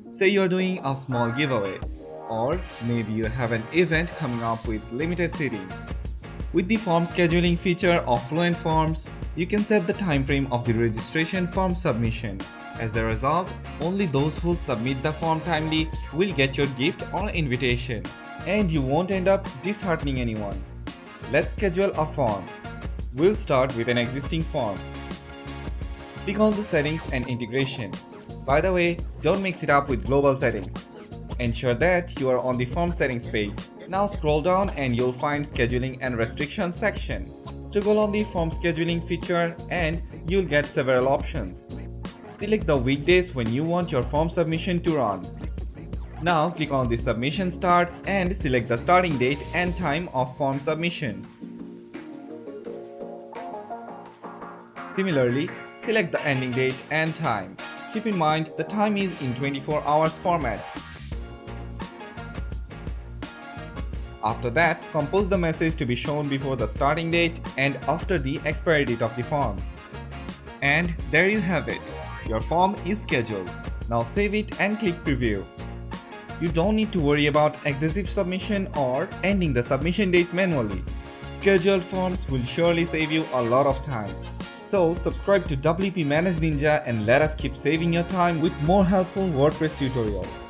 Say you're doing a small giveaway, or maybe you have an event coming up with limited seating. With the form scheduling feature of FluentForms, you can set the time frame of the registration form submission. As a result, only those who submit the form timely will get your gift or invitation, and you won't end up disheartening anyone. Let's schedule a form. We'll start with an existing form. Click on the settings and integration. By the way, don't mix it up with global settings. Ensure that you are on the form settings page. Now scroll down and you'll find scheduling and restrictions section. Toggle on the form scheduling feature and you'll get several options. Select the weekdays when you want your form submission to run. Now click on the submission starts and select the starting date and time of form submission. Similarly, select the ending date and time. Keep in mind the time is in 24 hours format. After that, compose the message to be shown before the starting date and after the expiry date of the form. And there you have it. Your form is scheduled. Now save it and click preview. You don't need to worry about excessive submission or ending the submission date manually. Scheduled forms will surely save you a lot of time. So subscribe to WPManageNinja and let us keep saving your time with more helpful WordPress tutorials.